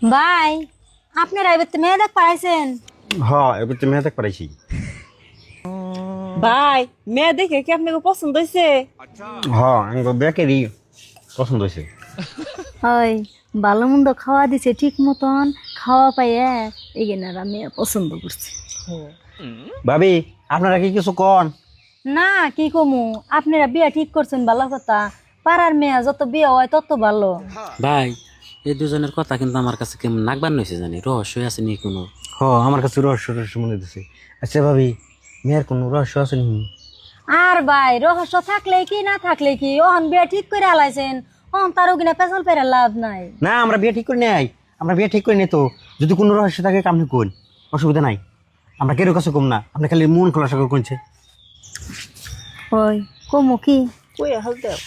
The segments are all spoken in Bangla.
ভাই আপনারা এবার তো মেয়ে দেখ পাইছেন। হ্যাঁ এবার তো মেয়ে দেখ পারাইছি। ভাই মেয়ে দেখে কি আপনাকে পছন্দ হয়েছে? হ্যাঁ আমি বেকারি পছন্দ হয়েছে। ওই ভালো মন্দ খাওয়া দিছে ঠিক মতন, খাওয়া পাইয়া এগেনারা মেয়ে পছন্দ করছে। ভাবি আপনারা কি কিছু কন? না কি কমু, আপনারা বিয়া ঠিক করছেন ভালো কথা, পাড়ার মেয়ে যত বিয়ে হয় তত ভালো। ভাই এই দুজনের কথা কিন্তু আমার কাছে কেমন নাকবান হয়েছে জানি, রহস্য আছে নি কোনো? হ আমার কাছে রহস্য রহস্য মনে হইতেছে। আচ্ছা ভাবি মেয়ের কোনো রহস্য আছে নি? আর ভাই রহস্য থাকলে কি না থাকলে কি, ওহন বিয়া ঠিক করে আলাইছেন, ওহন তারও কিনা পেছাল পেরে লাভ নাই। না আমরা বিয়ে ঠিক করে নেই, আমরা বিয়ে ঠিক করে নেই তো। যদি কোনো রহস্য থাকে আপনি কোন, অসুবিধা নাই, আমরা কেউ কাছে কম না, আপনি খালি মন খোলাসা করে কোনছে। ওই কমু কি কই হাল দেও।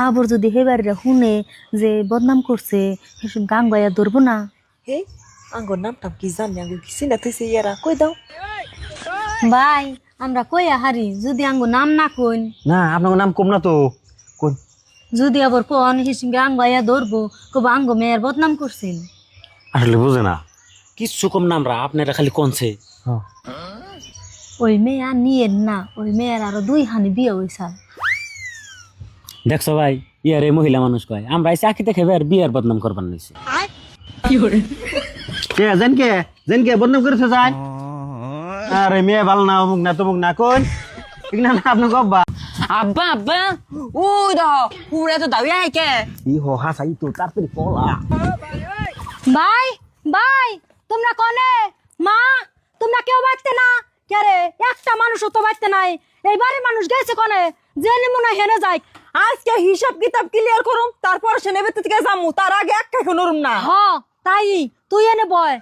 আবার যদি হেবারিরা শুনে যে বদনাম করছে, সেসব গান গাইয়া ধরবো না। হে আঙ্গর নামটা কি জানি, আঙ্গুর কি চিনা থইছে ইয়ারা, কই দাও। ভাই আমরা কইয়া হারি, যদি আঙ্গু নাম না কইন, না আপনার নাম কম না তো, কোন যদি আবার কোন হিসেবে গান গাইয়া ধরবো, কব আঙ্গু মেয়ের বদনাম করছেন। আসলে বুঝে না। কিচ্ছু কম না আমরা, আপনারা খালি কনছে। হ্যাঁ ওই মেয়ে আর নিয়েন না, ওই মেয়ের আরো 2 হানি বিয়ে হইছাল। দেখছো ভাই, ইয়ারে মহিলা মানুষ কয় আমরা এই চাকরিতে খেবে আর বিয়ার বদনাম করবার নিছি। কে জান কে বদনাম করেছে যান। আরে মেয়ে ভালো না, অমুক না তমুক না, কোন ঠিক না আপনি গব্বা আব্বা আব্বা ওই দাও পুরা তো দাও আই কে। ই হো হাসাই তো তাড়াতাড়ি পলা। ভাই ভাই তোমরা কনে, মা তোমরা কেউ বাঁচতে না কে রে? একটা মানুষও তো বাঁচতে নাই, এইবারে মানুষ গেছে কনে, যে মনে হেনে যায়। আজকে হিসাব কিতাব ক্লিয়ার করুম, তারপর সে নেবে থেকে যামু, তার আগে একটা নরুম না। হ তাই তুই এনে বয়,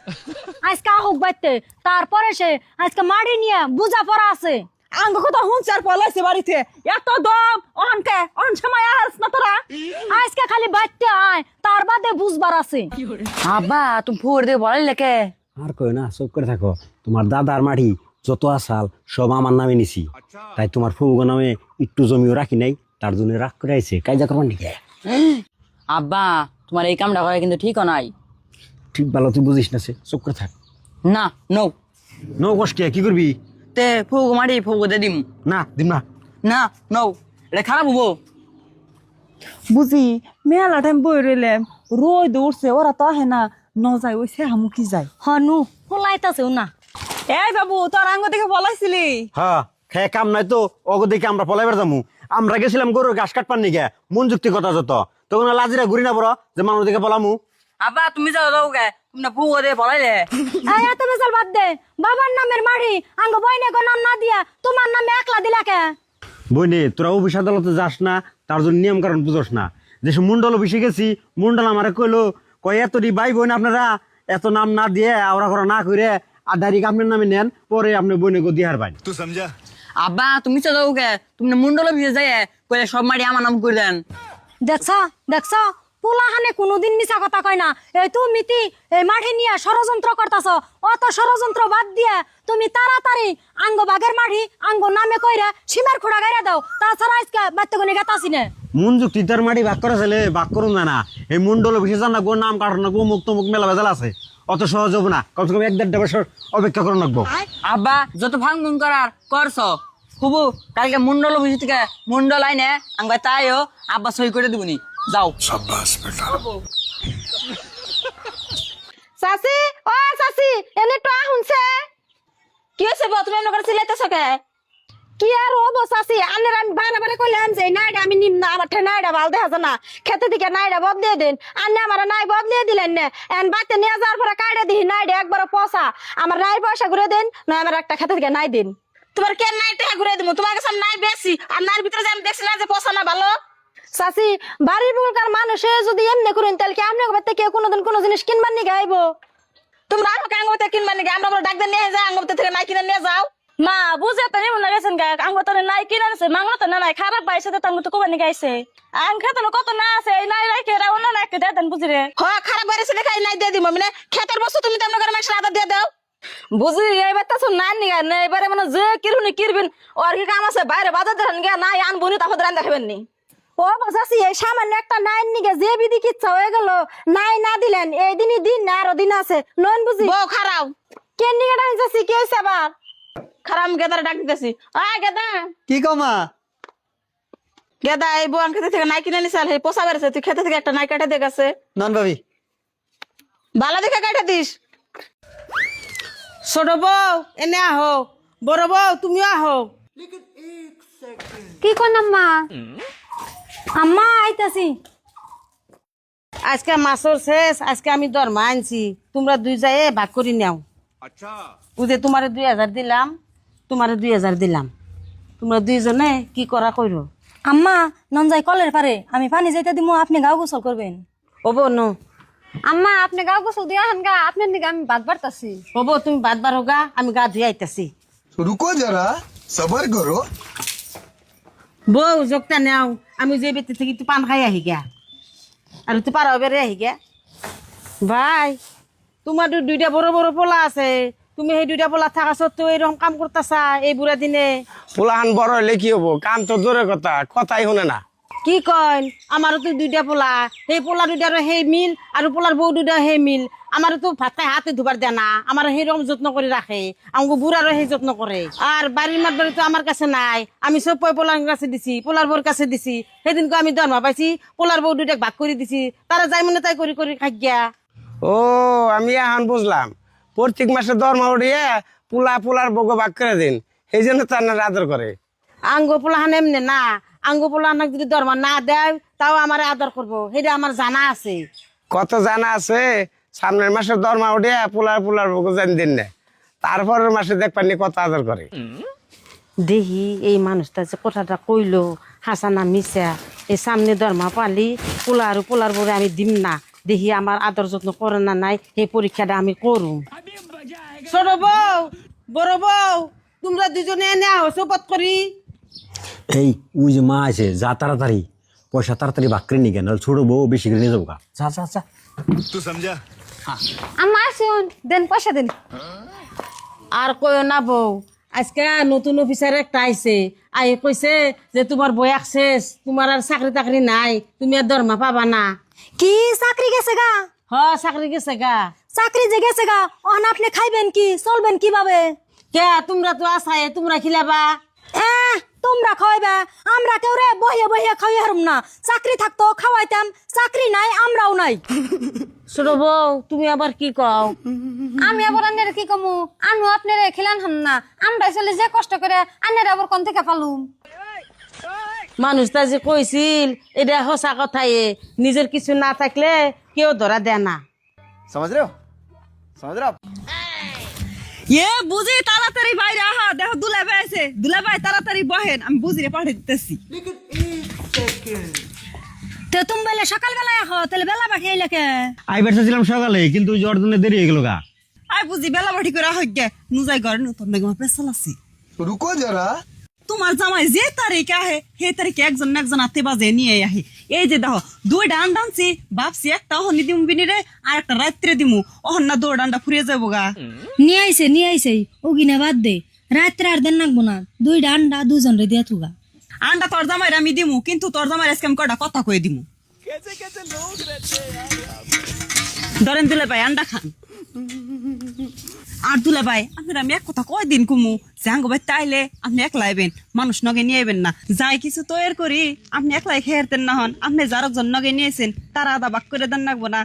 আজকে হোক বাইতে, তারপরে সে আজকে মাড়ি নিয়ে বুঝা পড়া আছে। আঙ্গ কথা হুঁচ আর পলাইছে বাড়িতে, এত দম অনকে অন সময় আস না তোরা। আজকে খালি বাইতে আয়, তার বাদে বুঝবার আছে। আব্বা তুমি ফুর দিয়ে বলাই লেকে। আর কই না, চুপ করে থাকো। তোমার দাদার মাটি যত আসাল সব আমার নামে নিছি, তাই তোমার ফুগো নামে একটু জমিও রাখি নাই, তার জন্য রাগ করে আইছে কায়দা করবার নিকে। আব্বা তোমার এই কামটা করে কিন্তু ঠিক নাই। ঠিক ভালো তুই বুঝিস না, সে চুপ করে থাক। না নৌ নো কষ্ট কি করবি? তে ফুগ মারি ফুগ দে দিম। না দিম না। না নৌ এটা খারাপ হবো। বুঝি মেলা টাইম বই রইলাম, রোদ উঠছে, ওরা তো আহে না, ন যায় ওই সে হামু কি যায়। হনু ফলাইতাছেও না। এই বাবু তোর আঙ্গ দেখে বলাইছিলি। হ্যাঁ খেয়ে কাম নাই তো, অগো দেখে আমরা পলাইবার যামু। আমরা গেছিলাম গরুর ঘাস কাটপার নিকে, মন যুক্তি কথা যত, তখন লাজিরা ঘুরি না পড়ো যে মানুষ দেখে পলামু। আব্বা তুমি যাও যাও গে, তুমি না ফুগ দে বলাইলে। এই এত বেসাল বাদ দে, বাবার নামের মাড়ি আঙ্গ বইনে গো নাম না দিয়া তোমার নামে একলা দিলা কে? বইনে তোরা অফিস আদালতে যাস না, তার জন্য নিয়ম কারণ বুঝোস না। যেসব মন্ডল অফিসে গেছি, মন্ডল আমারে কইলো কয় এতটি ভাই বোন আপনারা এত নাম না দিয়ে আওড়া করা না করে আর ডাইরেক্ট আপনার নামে নেন, পরে আপনি বইনে গো দিহার পাইন। আব্বা তুমি তো যাও গে, তুমি না মুন্ডল ভিজে যায় কইলে সব মারি আমার নাম করে দেন। দেখছ দেখছ, পোলাহানে কোনোদিন মিছা কথা কয় না। এই তুমি এই মাঠে নিয়ে ষড়যন্ত্র করতাছ, অত ষড়যন্ত্র বাদ দিয়ে তুমি তাড়াতাড়ি আঙ্গ বাগের মাঠি আঙ্গ নামে কইরা সীমার খোড়া গাইরা দাও, তাছাড়া আজকে বাচ্চা কোনে গেতাছি না। মন যুক্তি তার মাটি ভাগ করা ছেলে ভাগ করুন না। এই মন্ডল অফিসে যান না গো, নাম কাটার না গো, মুখ তমুক মেলা ভেজাল আছে, অত সহজ হবো না। কমসে কম 1-1.5 বছর অপেক্ষা করে রাখবো। আব্বা যত ভাঙ ভুং করার করছ খুবু, কালকে মুন্ডল ভিজে থেকে মুন্ডল আইনে আঙ্গা তাইও আব্বা সই করে দিবনি, যাও। চাচি ও চাচি এনে তো আহুনছে কি হয়েছে বউ তুমি এমন করে চিল্লাইতেছ কে? কি আর হবো চাচি, আনের আমি বারে বারে কইলাম যে নাইডা আমি নিম না, আমার নাইডা ভাল দেখা যায় না, খেতে দিকে নাইডা বদলিয়ে দিন, আন্নে আমার নাই বদলিয়ে দিলেন না। এন বাতে নিয়ে যাওয়ার পরে কাইডা দিহি নাইডা একবার পয়সা আমার নাই পয়সা ঘুরে দিন, না আমার একটা খেতে দিকে নাই দিন। তোমার কেন নাই টাকা ঘুরে দিব, তোমার কাছে নাই বেশি, আর নার ভিতরে যে আমি দেখছিলাম যে পয়সা না ভালো। চাচি বাড়ির বুলকার মানুষে যদি এমনি করেন তাহলে কি আপনার বাড়িতে কেউ কোনোদিন কোনো জিনিস কিনবার নিয়ে গাইবো? তোমরা আমাকে আঙ্গুতে কিনবা নাকি? আমরা বড় ডাক্তার নিয়ে যাই, আঙ্গুতে থেকে নাই কিনে নিয়ে যাও। মা বুঝে তো নিমন গেছেন গা, আঙ্গ তো নাই কিনে আছে, মাংলো তো নাই খারাপ পাইছে তো তাঙ্গ তো কোবানি গাইছে, আং খেতে কত না আছে, এই নাই রাখে অন্য না কে দেন বুঝি রে। হ্যাঁ খারাপ বাইরে ছেলে খাই নাই দিয়ে দিব, মানে ক্ষেতের বস্তু তুমি তেমন করে মাসের আদা দিয়ে দাও। বুঝি এইবার তো নাই নিগা না, এবারে মানে যে কিরুনি কিরবিন ওর কি কাম আছে, বাইরে বাজার দেন গা নাই আনবনি তারপর রান দেখাবেন নি। ও বসাছি এই সামান্য একটা নাইন নিগে যে বিধি কিচ্ছা হয়ে গেল নাই না দিলেন এই দিনই দিন না আরো দিন আছে নন বুঝি বউ খারাও কেন নিগে ডাকতেছি কে হইছে আবার খারাপ গেদারে ডাক দিতেছি গেদা কি কমা গেদা এই বউ খেতে থেকে নাই কিনে নিসাল হে পোষা বেড়েছে তুই খেতে থেকে একটা নাই কাটে দে গেছে নন ভাবি ভালো দেখে কাটে দিস ছোট বউ এনে আহো বড় বউ তুমিও আহো কি কোন আম্মা আম্মা আইতাছি আজকে মাসর শেষ আজকে আমি দরমা আনছি তোমরা দুই যায় ভাগ করে নাও বুঝে তোমার 2000 দিলাম তোমার 2000 দিলাম তোমরা দুইজনে কি করা কইরো আম্মা নন যাই কলের পারে আমি পানি যাইতে দিমু আপনি গাও গোসল করবেন ও বউ নো আম্মা আপনি গাও গোসল দিয়া হান গা আপনার দিকে আমি বাদ বাড়তাছি ও বউ তুমি বাদ বারো গা আমি গা ধুয়ে আইতাছি रुको जरा सबर करो বউ যোগটা নাও আমি যে বেতে থেকে তুই পান খাই আহি গা আর তুই পারাও বেড়ে আহি গা ভাই তোমার দুইটা বড় বড় পোলা আছে তুমি সেই দুইটা পোলা থাকা সত্ত্বেও এরকম কাম করতেছা এই বুড়া দিনে পোলাহান বড় হইলে কি হবো কাম তো দূরের কথা কথাই শুনে না কি কইন আমারও তো দুইটা পোলা সেই পোলা দুইটার সেই মিল আর পোলার বউ দুইটা সেই মিল আমারও তো ভাত খাই হাতে ধুবার দেয় না আমার সেইরকম যত্ন করে রাখে আমাকে বুড়ারও সেই যত্ন করে আর বাড়ির মাতবাড়ি তো আমার কাছে নাই আমি সব পোলার কাছে দিছি পোলার বউর কাছে দিছি সেদিনকে আমি দরমা পাইছি পোলার বউ দুইটা ভাগ করে দিছি তারা যাই মনে তাই করে করে খাই গিয়া ও আমি এখন বুঝলাম প্রত্যেক মাসে দরমা উঠিয়ে পোলার বউকে ভাগ করে দিন সেই জন্য তার না আদর করে আঙ্গ পোলাহান এমনি না আঙ্গ পোলাহান যদি দরমা না দেয় তাও আমার আদর করবো সেটা আমার জানা আছে কত জানা আছে সামনের মাসে দরমা উঠিয়ে পোলার বউকে জানি দিন না তারপরের মাসে দেখবেন কত আদর করে দেখি এই মানুষটা যে কথাটা কইলো হাসানা মিশা এই সামনে দরমা পালি পোলার বউরে আমি দিম না দেখি আমার আদর যত্ন করে না নাই এই পরীক্ষাটা আমি করুম ছোট বউ বড় বউ তোমরা দুজনে এনে আহ শপথ করি এই ওই যে মা আছে যা তাড়াতাড়ি পয়সা তাড়াতাড়ি ভাগ করে নি কেন ছোট বউ বেশি করে নিয়ে যাবো গা যা যা যা तू समझा আম্মা আসুন দেন পয়সা দেন আর কইও না বউ আজকে নতুন অফিসার একটা আইছে আই কইছে যে তোমার বয়াক শেষ তোমার আর চাকরি টাকরি নাই তুমি আর দরমা পাবা না কি চাকরি গেছে গা চাকরি গেছে গা চাকরি যে গেছে গা অহন আপনি খাইবেন কি চলবেন কিভাবে কে তোমরা তো আসায় তোমরা খিলাবা তোমরা খাওয়াইবা আমরা কেউ রে বহিয়ে বহিয়ে খাওয়াই হারুম না চাকরি থাকতো খাওয়াইতাম চাকরি নাই আমরাও নাই ছোট বউ তুমি আবার কি কও আমি আবার আন্নের কি কমু আনু আপনারে খেলান হন না আমরা চলে যে কষ্ট করে আন্নের আবার কোন থেকে পালুম মানুষটা যে কইছিল এটা সঁচা কথাই নিজের কিছু না থাকলে কেউ ধরা দেয় না समझ रहे हो এ বুঝি তাড়াতাড়ি বাইরে আহা দেখো দুলাভাই আছে দুলাভাই তাড়াতাড়ি বহেন আমি বুঝিরে পাঠিয়ে দিতেছি তো তুমি বলে সকালবেলায় আহ তাহলে বেলা পাঠিয়ে লেখে আইবার চাইছিলাম সকালে কিন্তু ওই জ্বর জন্য দেরি হয়ে গেল গা আই বুঝি বেলা বাটি করে আহ গে নুজাই ঘরে নতুন নাকি আমার পেছাল আছে रुको जरा তোমার জামাই যে তারিখে আহে সেই তারিখে একজন না একজন আতে বাজে নিয়ে আহি এই যে দেখো দুইটা আন্ডা আনছি ভাবছি একটা অহনি দিমু বিনিরে আর একটা রাত্রে দিমু অহন না দৌড় আন্ডা ফুরিয়ে যাবো গা নিয়ে আইছে ওগিনে বাদ দে রাত্রে আর দেন নাকবো না দুইটা আন্ডা দুজন রে দিয়া থুগা আন্ডা তোর জামাই আমি দিমু কিন্তু তোর জামাই আজকে আমি কটা কথা কয়ে দিমু ধরেন দিলে ভাই আন্ডা খান আর দুলা ভাই আপনার আমি এক কথা কয় দিন কুমু জাঙ্গ ভাই তাইলে আপনি একলাইবেন মানুষ নগে নিয়ে আইবেন না যাই কিছু তৈরি করি আপনি একলাই খেয়ারতেন না হন আপনি যার একজন নগে নিয়েছেন তারা আদা বাক করে দেন নাকবো না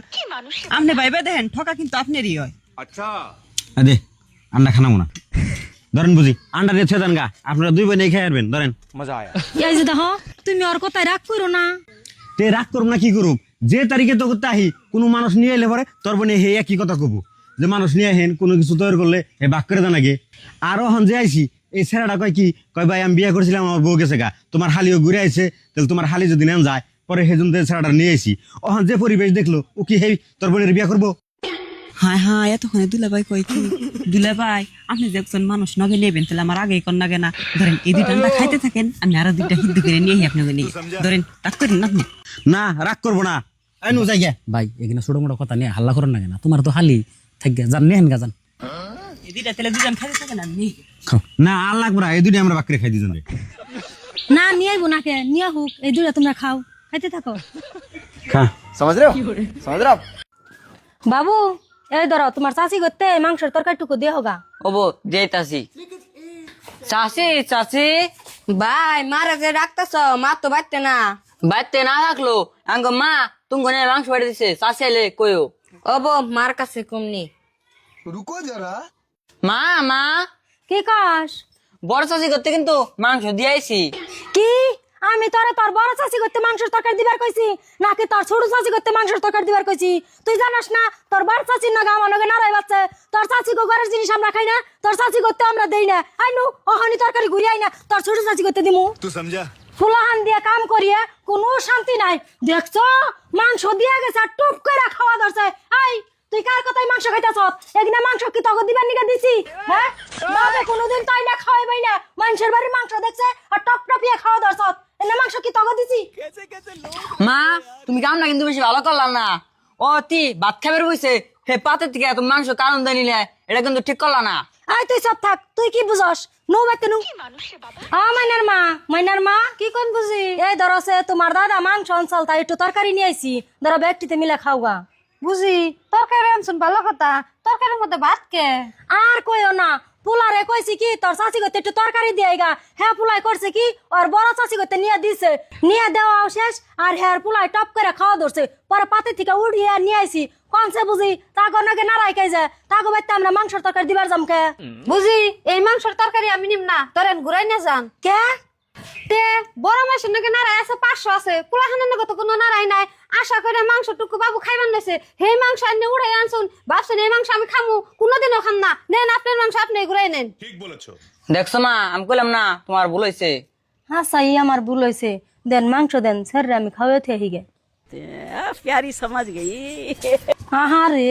আপনি ভাইবে দেখেন ঠকা কিন্তু আপনারই হয় দে আন্ডা খানাবো না ধরেন বুঝি আন্ডা দিয়ে ছেদান গা আপনারা দুই বোন খেয়ে আসবেন ধরেন এই যে দেখো তুমি ওর কথায় রাগ করো না তে রাগ করুম না কি করুম যে তারিখে তো করতে আহি কোনো মানুষ নিয়ে এলে পরে তোর বোনে হে একই কথা কবু যে মানুষ নিয়ে আহেন কোনো কিছু তৈরি করলে হে বাক করে দেন আগে আরো হন যে আইসি এই ছেলেটা কয় কি কয় ভাই আমি বিয়ে করছিলাম আমার বউ গেছে গা তোমার হালিও ঘুরে আইছে তাহলে তোমার হালি যদি নেন যায় পরে সেজন ছেলেটা নিয়ে আইসি অহন যে পরিবেশ দেখলো ও কি হে তোর বোনের বিয়ে করবো হ্যাঁ হ্যাঁ এতক্ষণে দুলাভাই কই কি দুলাভাই আপনি যে একজন মানুষ নগে নেবেন তাহলে আমার আগে কর নাগে না ধরেন এই দুইটা আন্ডা খাইতে থাকেন আমি আরো দুইটা হিন্দু করে নিয়ে আপনাকে নিয়ে ধরেন রাগ করেন না আপনি না রাগ করবো না আইনু যাই গে ভাই এখানে ছোট মোটো কথা নিয়ে হাল্লা করেন না কেন তোমার তো হালি থাক গে জান নেহেন গা জান এই দুইটা তাহলে দুজন খাইতে থাকেন আমি না আর লাগবো না এই দুটি আমরা বাকরে খাই দিজন রে না নিয়ে আইবো নাকে নিয়ে হোক এই দুইটা তোমরা খাও খাইতে থাকো। খা। समझ रहे हो समझ रहे हो आप বাবু এই ধরো তোমার চাচি করতে মাংসের তরকারিটুকু দিয়ে হোগা। ওবো দিয়েতাছি। চাচি চাচি ভাই মারা যে রাখতেছ মা তো বাড়তে না। বাড়িতে না থাকলো আঙ্গ মা তুমি মাংস বাড়ি দিছে চাচি এলে কইও। ওবো মার কাছে কমনি। रुको जरा মা মা কি কাস? বড় চাচি করতে কিন্তু মাংস দিয়েছি। কি আমি তোরে তোর বড় চাচি করতে মাংসের তরকারি দিবার কইছি নাকি তোর ছোট চাচি করতে মাংসের তরকারি দিবার কইছি? তুই জানাস না তোর বড় চাচির নাকি আমার নাকি নারাই বাচ্চা? তোর চাচি গো ঘরের জিনিস আমরা খাই না, তোর চাচি করতে আমরা দেই না। আইনু ওখানি তরকারি ঘুরি আই না, তোর ছোট চাচি করতে দিমু। तू समझा ফুলাহান দিয়ে কাম করিয়ে কোনো শান্তি নাই। দেখছো মাংস দিয়ে গেছে আর টুপ করে খাওয়া ধরছে। আই তুই কার কথাই মাংস খাইতাছ? একদিন মাংস কি তোকে দিবার নিকে দিছি? হ্যাঁ বাবে কোনোদিন তাই না খাওয়াইবাই না। মানুষের বাড়ির মাংস দেখছে আর টপ টপিয়ে খাওয়া ধরছ, এনে মাংস কি তোকে দিছি? মা তুমি কামনা কিন্তু বেশি ভালো করলাম না। ও তি ভাত খাবার বইছে হে পাতের থেকে তুমি মাংস কারণ দেয় নিলে এটা কিন্তু ঠিক করলা না। আই তুই সব থাক, তুই কি বুঝস? নো বাইতে নু মাইনার মা কি কোন বুঝি? এই ধরছে তোমার দাদা মাংস অঞ্চল তাই একটু তরকারি নিয়ে আইছি, ধরো ব্যাগটিতে মিলে খাওয়া। বুঝি তরকারি আনছুন ভালো কথা, তরকারির মধ্যে ভাত কে? আর কইও না, পোলারে কইছি কি তোর চাচি করতে একটু তরকারি দিয়ে গা। হ্যাঁ পোলাই করছে কি ওর বড় চাচি করতে নিয়ে দিছে, নিয়ে দেওয়া শেষ আর হ্যাঁ পোলাই টপ করে খাওয়া ধরছে। পরে পাতে থেকে উঠিয়ে নিয়ে আইছি কনসে বুঝি তাকে নাকি নারাই খাই যায় তাকে বাইতে আমরা মাংসের তরকারি দিবার জমকে। বুঝি এই মাংসের তরকারি আমি নিম না, তোরেন ঘুরাই না যান। কে তে বড় মাসের নাকি নারাই আছে 500 আছে, পোলাহানের নাকি তো কোনো নারাই নাই। আশা করে মাংসটুকু বাবু খাইবার নাইছে, সেই মাংস আনি উড়াই আনছুন। ভাবছেন এই মাংস আমি খামু? কোনোদিনও খান না। নেন আপনার মাংস আপনি ঘুরাই নেন। দেখছো মা আমি কইলাম না তোমার ভুল হয়েছে। হ্যাঁ সাই আমার ভুল হয়েছে, দেন মাংস দেন স্যার আমি খাওয়াই থেকে গে। प्यारी समझ गई। হ্যাঁ রে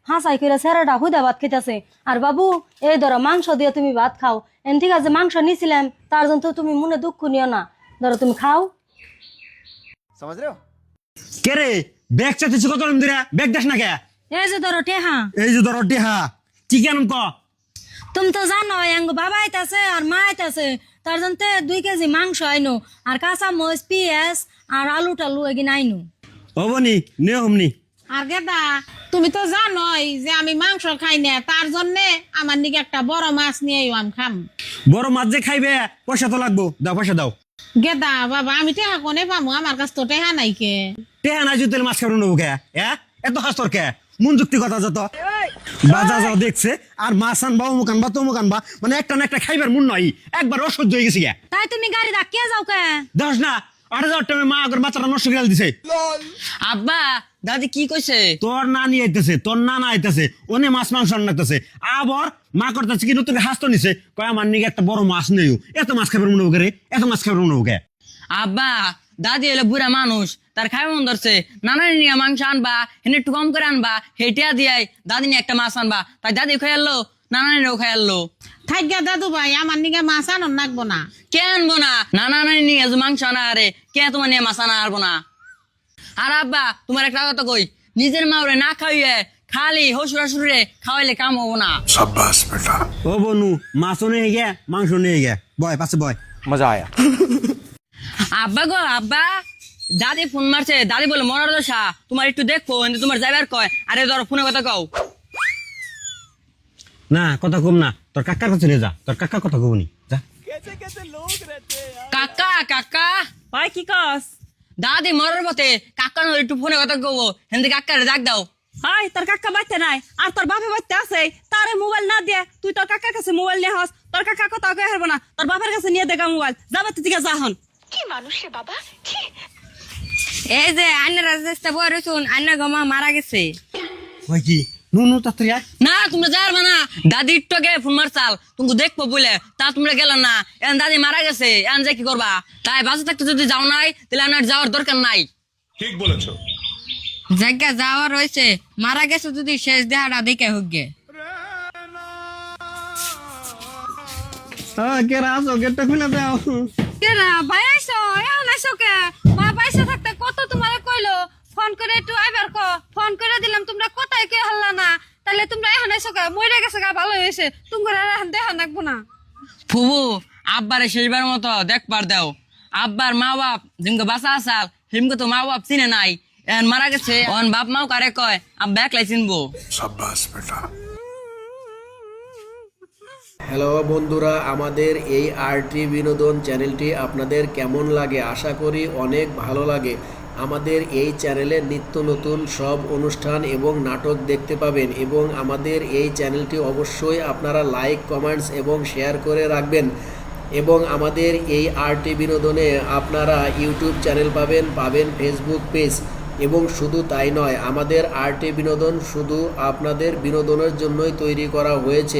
হাসাই করে স্যারেরা হুদা ভাত খেতেছে। আর বাবু এই ধরো মাংস দিয়ে তুমি ভাত খাও। এন ঠিক আছে মাংস নিছিলাম তার জন্য তো তুমি মনে দুঃখ নিও না, ধরো তুমি খাও। समझ रहे हो কে রে ব্যাগ চাচ্ছিস কত দিরা ব্যাগ দাস না কে? এই যে ধরো টেহা, এই যে ধরো টেহা কি কেন ক? তুমি তো জানো আঙ্গ বাবা আইতাছে আর মা আইতাছে, তার জন্য 2 কেজি মাংস আইনো আর কাঁচা মরিচ পিঁয়াজ আর আলু টালু এগিন আইনো। হবনি নে হমনি। আর গেদা তুমি তো জানোই যে আমি মাংস খাই না, তার জন্য আমার নিকে একটা বড় মাছ নিয়ে আমি খাম। বড় মাছ যে খাইবে পয়সা তো লাগবো, দাও পয়সা দাও। গেদা বাবা আমি টেহা কোনে পামু? আমার কাছে তো টেহা নাই কে। টেহা নাই যদি মাছ খাবো নেবো কে? এত হাস্তর কে? মন যুক্তি কথা যত বাজা যাও দেখছে আর মাছ আনবা অমুক আনবা তমুক আনবা, মানে একটা না একটা খাইবার মন নয়, একবার অসহ্য হয়ে গেছি গে। তাই তুমি গাড়ি ধাক্কিয়ে যাও কে? দেখ না 8,000 টাকা মা আগের বাচ্চাটা নষ্ট করে দিছে। আব্বা দাদি কি কইছে? তোর নানি আইতেছে, তোর নানা আইতেছে, ওনে মাছ মাংস আনতেছে, আবার মা করতেছে কি নতুন হাসতো নিছে, কয় আমার নিকে একটা বড় মাছ নেই, এত মাছ খাবার মনে হোক রে, এত মাছ খাবার মনে হোক। আব্বা দাদি হলো বুড়া মানুষ, তার খাই মন ধরছে, নানানি নিয়ে মাংস আনবা হেনে একটু কম করে আনবা, হেটিয়া দিয়াই দাদি নিয়ে একটা মাছ আনবা, তাই দাদি খাই আনলো নানানিও খাই আনলো। থাইগা দাদু ভাই আমার নিকে মাছ আনন নাকবো না। কে আনবো না? নানানি নিয়ে মাংস আনা আরে কে তোমার নিয়ে মাছ আনা আরবো না। আর আব্বা তোমার একটা কথা কই, নিজের মাউরে না খাইয়ে খালি হসুরা শুরে খাওয়াইলে কাম হবো না। शाबाश बेटा ও বনু মাছও নিয়ে গে মাংস নিয়ে গে, বয় পাশে বয়। मजा आया আব্বা গো আব্বা দাদি ফোন মারছে, দাদি বলে মরার দশা তোমার একটু দেখো, তোমার যাইবার কয়। আরে ধরো ফোনে কথা কও। না কথা কম না, তোর কাকার কাছে নিয়ে যা, তোর কাকার কথা কবনি যা। কাকা কাকা ভাই কি কস? দাদি মরার পথে কাকা নয় একটু ফোনে কথা কব, হেন কাকারে ডাক দাও। হাই তোর কাকা বাইতে নাই আর তোর বাপে বাইতে আছে, তারে মোবাইল না দিয়ে তুই তোর কাকার কাছে মোবাইল নিয়ে হস। তোর কাকা কথা কয়ে হারবো না, তোর বাপের কাছে নিয়ে দেখা মোবাইল। যাবে তুই দিকে যাহন। এই যে আইনের রাজেস্তা বই রইছুন, আইনের গমা মারা গেছে। ওই কি নুনু তাড়াতাড়ি আয়। না তোমরা যাবে না, দাদি একটু আগে ফোন মারছাল তুমি দেখবো বলে, তা তোমরা গেল না। এখন দাদি মারা গেছে, এখন যে কি করবা? তাই বাসে থাকতে যদি যাও নাই তাহলে আমার যাওয়ার দরকার নাই। ठीक बोलेছো জায়গা যাওয়া রয়েছে, মারা গেছে যদি শেষ দেহাটা দেখে হোক গে। কেরা আসো গেটটা খুলে দাও। কেরা ভাই আইছো? এখন আইছো কে? মা পয়সা থাকতে কত তোমারে কইলো ফোন করে একটু আইবার ক। ফোন করে দিলাম তোমরা কোথায় কে হল্লা না, তাহলে তোমরা এখন আইছো কে? মরে গেছে গা, ভালো হয়েছে, তোমরা এখন দেখা নাকবো না। ফুবু আব্বারে শেষবার মতো দেখবার দাও। আব্বার মা বাপ যেমন বাসা আসাল হিমকে তো মা বাপ চিনে নাই এখন মারা গেছে অন বাপ মাও কারে কয় আব্বা একলাই চিনবো। शाबाश बेटा। হ্যালো বন্ধুরা, আমাদের এই আরটি বিনোদন চ্যানেলটি আপনাদের কেমন লাগে? আশা করি অনেক ভালো লাগে। আমাদের এই চ্যানেলে নিত্য নতুন সব অনুষ্ঠান এবং নাটক দেখতে পাবেন এবং আমাদের এই চ্যানেলটি অবশ্যই আপনারা লাইক, কমেন্টস এবং শেয়ার করে রাখবেন। এবং আমাদের এই আরটি বিনোদনে আপনারা ইউটিউব চ্যানেল পাবেন ফেসবুক পেজ, এবং শুধু তাই নয়, আমাদের আরটি বিনোদন শুধু আপনাদের বিনোদনের জন্যই তৈরি করা হয়েছে।